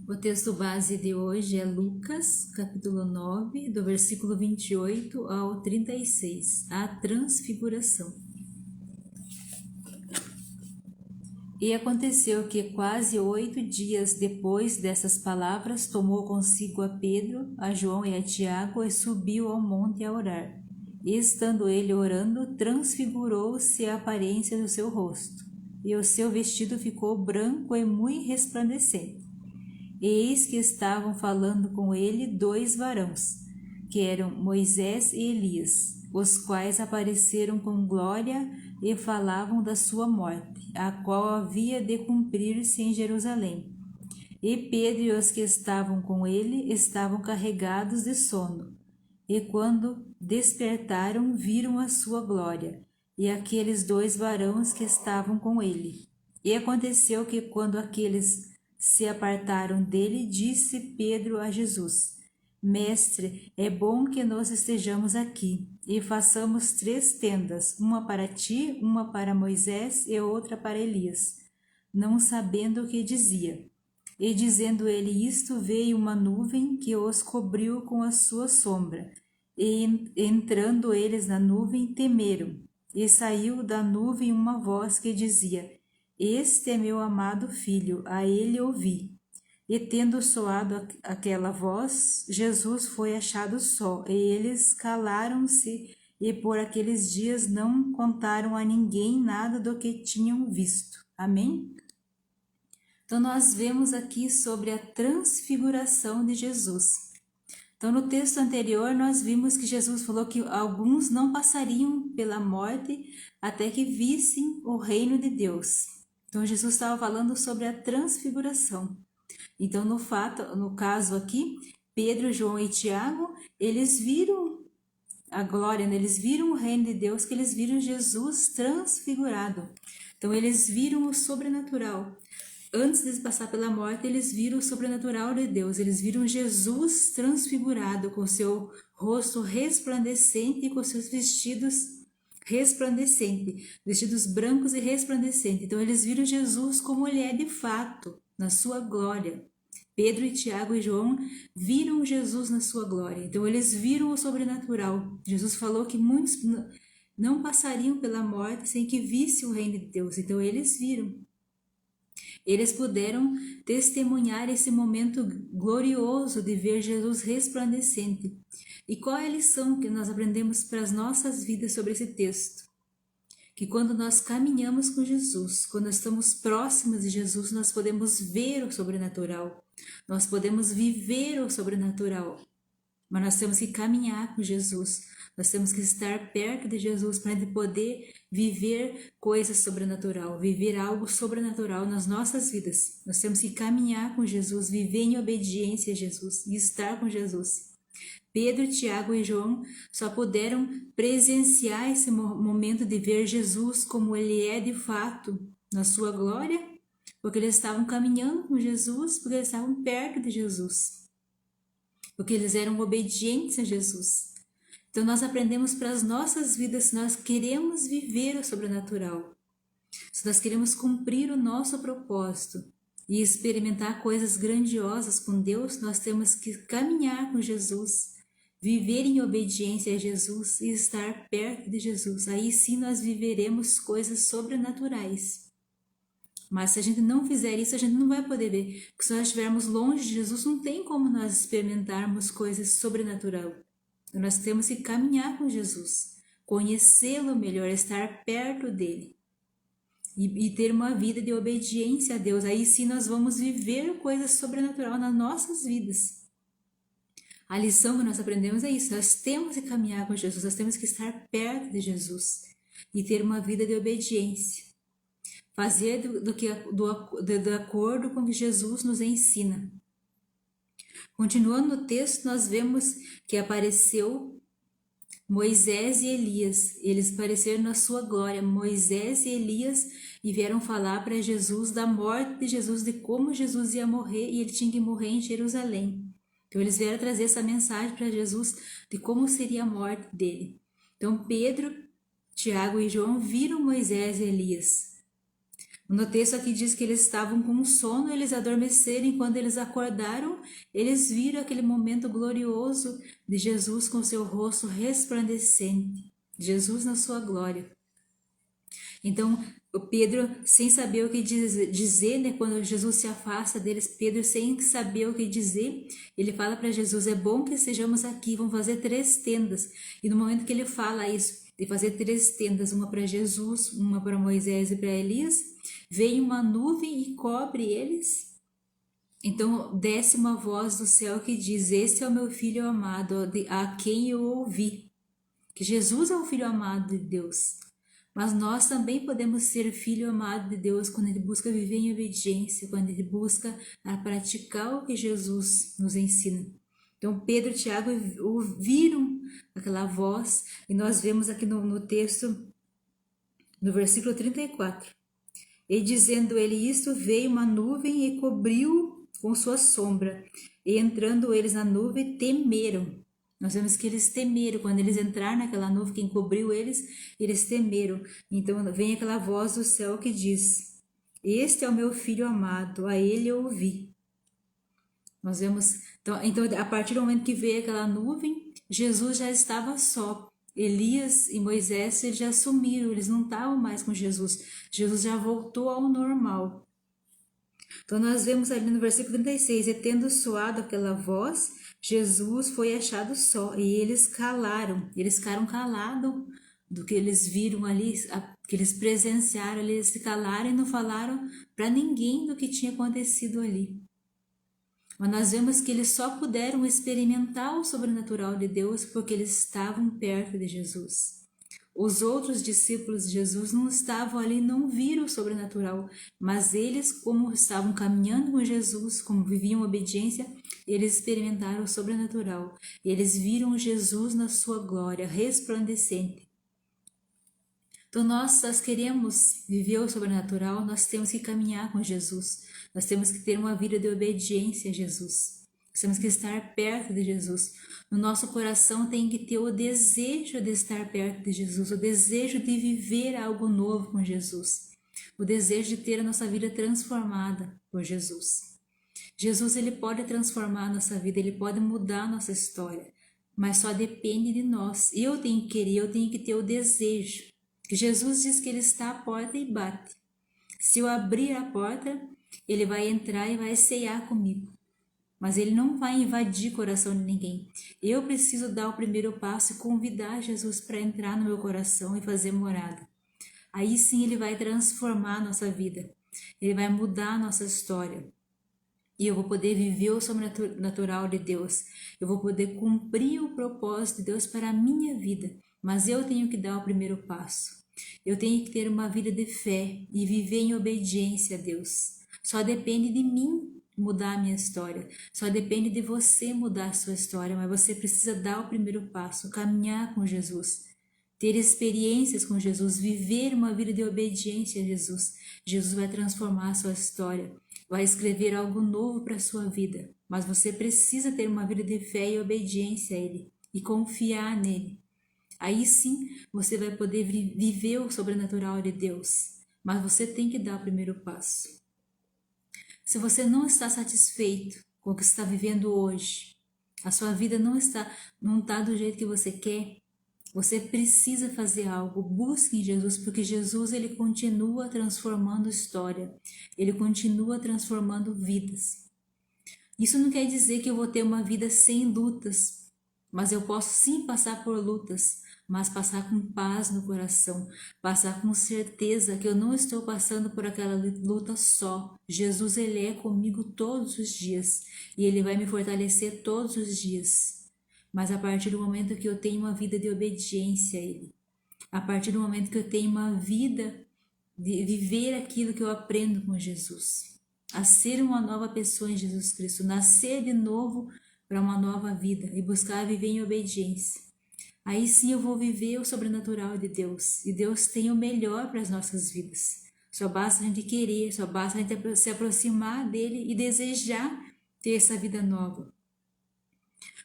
O texto base de hoje é Lucas, capítulo 9, do versículo 28 ao 36, a transfiguração. E aconteceu que quase 8 dias depois dessas palavras, tomou consigo a Pedro, a João e a Tiago e subiu ao monte a orar. E estando ele orando, transfigurou-se a aparência do seu rosto, e o seu vestido ficou branco e muito resplandecente. Eis que estavam falando com ele 2 varões, que eram Moisés e Elias, os quais apareceram com glória e falavam da sua morte, a qual havia de cumprir-se em Jerusalém. E Pedro e os que estavam com ele estavam carregados de sono, e quando despertaram viram a sua glória, e aqueles 2 varões que estavam com ele. E aconteceu que quando aqueles se apartaram dele, disse Pedro a Jesus: Mestre, é bom que nós estejamos aqui, e façamos 3 tendas, uma para ti, uma para Moisés e outra para Elias, não sabendo o que dizia. E dizendo ele isto, veio uma nuvem que os cobriu com a sua sombra, e entrando eles na nuvem, temeram. E saiu da nuvem uma voz que dizia: Este é meu amado filho, a ele ouvi. E tendo soado aquela voz, Jesus foi achado só, e eles calaram-se, e por aqueles dias não contaram a ninguém nada do que tinham visto. Amém? Então, nós vemos aqui sobre a transfiguração de Jesus. Então, no texto anterior, nós vimos que Jesus falou que alguns não passariam pela morte até que vissem o reino de Deus. Então, Jesus estava falando sobre a transfiguração. Então, no caso aqui, Pedro, João e Tiago, eles viram a glória, eles viram o reino de Deus, que eles viram Jesus transfigurado. Então, eles viram o sobrenatural. Antes de passar pela morte, eles viram o sobrenatural de Deus. Eles viram Jesus transfigurado, com seu rosto resplandecente e com seus vestidos resplandecentes, vestidos brancos e resplandecentes. Então, eles viram Jesus como ele é de fato, na sua glória. Pedro e Tiago e João viram Jesus na sua glória. Então, eles viram o sobrenatural. Jesus falou que muitos não passariam pela morte sem que visse o reino de Deus. Então, eles viram. Eles puderam testemunhar esse momento glorioso de ver Jesus resplandecente. E qual é a lição que nós aprendemos para as nossas vidas sobre esse texto? Que quando nós caminhamos com Jesus, quando estamos próximos de Jesus, nós podemos ver o sobrenatural, nós podemos viver o sobrenatural. Mas nós temos que caminhar com Jesus, nós temos que estar perto de Jesus para poder viver coisas sobrenatural, viver algo sobrenatural nas nossas vidas. Nós temos que caminhar com Jesus, viver em obediência a Jesus e estar com Jesus. Pedro, Tiago e João só puderam presenciar esse momento de ver Jesus como ele é de fato, na sua glória, porque eles estavam caminhando com Jesus, porque eles estavam perto de Jesus. Porque eles eram obedientes a Jesus. Então nós aprendemos para as nossas vidas, se nós queremos viver o sobrenatural, se nós queremos cumprir o nosso propósito e experimentar coisas grandiosas com Deus, nós temos que caminhar com Jesus, viver em obediência a Jesus e estar perto de Jesus. Aí sim nós viveremos coisas sobrenaturais. Mas se a gente não fizer isso, a gente não vai poder ver. Porque se nós estivermos longe de Jesus, não tem como nós experimentarmos coisas sobrenaturais. Então, nós temos que caminhar com Jesus, conhecê-lo melhor, estar perto dele e ter uma vida de obediência a Deus. Aí sim nós vamos viver coisas sobrenaturais nas nossas vidas. A lição que nós aprendemos é isso, nós temos que caminhar com Jesus, nós temos que estar perto de Jesus e ter uma vida de obediência. Fazer do acordo com o que Jesus nos ensina. Continuando no texto, nós vemos que apareceu Moisés e Elias. Eles apareceram na sua glória, Moisés e Elias, e vieram falar para Jesus da morte de Jesus, de como Jesus ia morrer e ele tinha que morrer em Jerusalém. Então eles vieram trazer essa mensagem para Jesus de como seria a morte dele. Então Pedro, Tiago e João viram Moisés e Elias. No texto aqui diz que eles estavam com sono, eles adormeceram e quando eles acordaram, eles viram aquele momento glorioso de Jesus com seu rosto resplandecente, Jesus na sua glória. Então, o Pedro, sem saber o que dizer, né, quando Jesus se afasta deles, Pedro, sem saber o que dizer, ele fala para Jesus: é bom que estejamos aqui, vamos fazer 3 tendas. E no momento que ele fala isso, de fazer 3 tendas, uma para Jesus, uma para Moisés e para Elias, vem uma nuvem e cobre eles. Então desce uma voz do céu que diz: este é o meu filho amado, a quem eu ouvi. Que Jesus é o filho amado de Deus. Mas nós também podemos ser filho amado de Deus quando ele busca viver em obediência, quando ele busca praticar o que Jesus nos ensina. Então Pedro e Tiago ouviram aquela voz, e nós vemos aqui no texto, no versículo 34. E dizendo ele isto, veio uma nuvem e cobriu com sua sombra. E entrando eles na nuvem, temeram. Nós vemos que eles temeram. Quando eles entraram naquela nuvem que encobriu eles, eles temeram. Então vem aquela voz do céu que diz: este é o meu filho amado, a ele eu ouvi. Nós vemos, então a partir do momento que veio aquela nuvem, Jesus já estava só. Elias e Moisés, eles já sumiram, eles não estavam mais com Jesus. Jesus já voltou ao normal. Então nós vemos ali no versículo 36, e tendo soado aquela voz, Jesus foi achado só, e eles ficaram calados do que eles viram ali, que eles presenciaram ali, eles se calaram e não falaram para ninguém do que tinha acontecido ali. Mas nós vemos que eles só puderam experimentar o sobrenatural de Deus porque eles estavam perto de Jesus. Os outros discípulos de Jesus não estavam ali, não viram o sobrenatural, mas eles, como estavam caminhando com Jesus, como viviam obediência, eles experimentaram o sobrenatural. Eles viram Jesus na sua glória, resplandecente. Então nós queremos viver o sobrenatural, nós temos que caminhar com Jesus. Nós temos que ter uma vida de obediência a Jesus. Nós temos que estar perto de Jesus. No nosso coração tem que ter o desejo de estar perto de Jesus, o desejo de viver algo novo com Jesus, o desejo de ter a nossa vida transformada por Jesus. Jesus, ele pode transformar a nossa vida, ele pode mudar a nossa história, mas só depende de nós. Eu tenho que querer, eu tenho que ter o desejo. Jesus diz que ele está à porta e bate. Se eu abrir a porta, ele vai entrar e vai ceiar comigo. Mas ele não vai invadir o coração de ninguém. Eu preciso dar o primeiro passo e convidar Jesus para entrar no meu coração e fazer morada. Aí sim ele vai transformar a nossa vida. Ele vai mudar a nossa história. E eu vou poder viver o sobrenatural de Deus. Eu vou poder cumprir o propósito de Deus para a minha vida. Mas eu tenho que dar o primeiro passo. Eu tenho que ter uma vida de fé e viver em obediência a Deus. Só depende de mim mudar a minha história. Só depende de você mudar a sua história, mas você precisa dar o primeiro passo, caminhar com Jesus, ter experiências com Jesus, viver uma vida de obediência a Jesus. Jesus vai transformar a sua história, vai escrever algo novo para a sua vida, mas você precisa ter uma vida de fé e obediência a Ele e confiar nele. Aí sim você vai poder viver o sobrenatural de Deus, mas você tem que dar o primeiro passo. Se você não está satisfeito com o que está vivendo hoje, a sua vida não está do jeito que você quer, você precisa fazer algo. Busque em Jesus, porque Jesus, ele continua transformando história, ele continua transformando vidas. Isso não quer dizer que eu vou ter uma vida sem lutas, mas eu posso sim passar por lutas, mas passar com paz no coração, passar com certeza que eu não estou passando por aquela luta só. Jesus, ele é comigo todos os dias e ele vai me fortalecer todos os dias. Mas a partir do momento que eu tenho uma vida de obediência a ele, a partir do momento que eu tenho uma vida de viver aquilo que eu aprendo com Jesus, a ser uma nova pessoa em Jesus Cristo, nascer de novo para uma nova vida e buscar viver em obediência. Aí sim eu vou viver o sobrenatural de Deus. E Deus tem o melhor para as nossas vidas. Só basta a gente querer, só basta a gente se aproximar dele e desejar ter essa vida nova.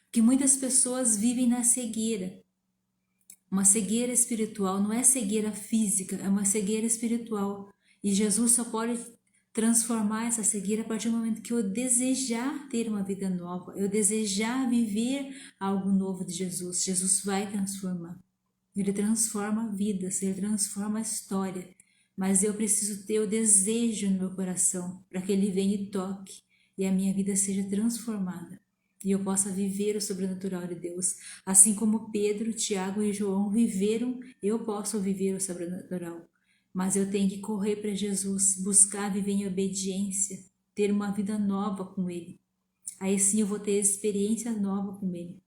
Porque muitas pessoas vivem na cegueira. Uma cegueira espiritual, não é cegueira física, é uma cegueira espiritual. E Jesus só pode transformar essa cegueira a partir do momento que eu desejar ter uma vida nova, eu desejar viver algo novo de Jesus. Jesus vai transformar. Ele transforma vidas, ele transforma a história. Mas eu preciso ter o desejo no meu coração para que ele venha e toque e a minha vida seja transformada. E eu possa viver o sobrenatural de Deus. Assim como Pedro, Tiago e João viveram, eu posso viver o sobrenatural. Mas eu tenho que correr para Jesus, buscar viver em obediência, ter uma vida nova com Ele. Aí sim eu vou ter experiência nova com Ele.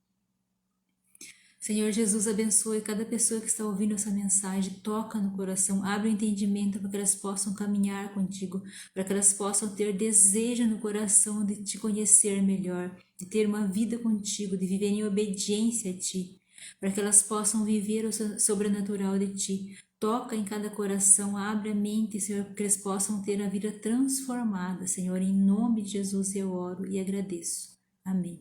Senhor Jesus, abençoe cada pessoa que está ouvindo essa mensagem, toca no coração, abre o entendimento para que elas possam caminhar contigo, para que elas possam ter desejo no coração de te conhecer melhor, de ter uma vida contigo, de viver em obediência a ti, para que elas possam viver o sobrenatural de ti. Toca em cada coração, abre a mente, Senhor, para que eles possam ter a vida transformada, Senhor. Em nome de Jesus eu oro e agradeço. Amém.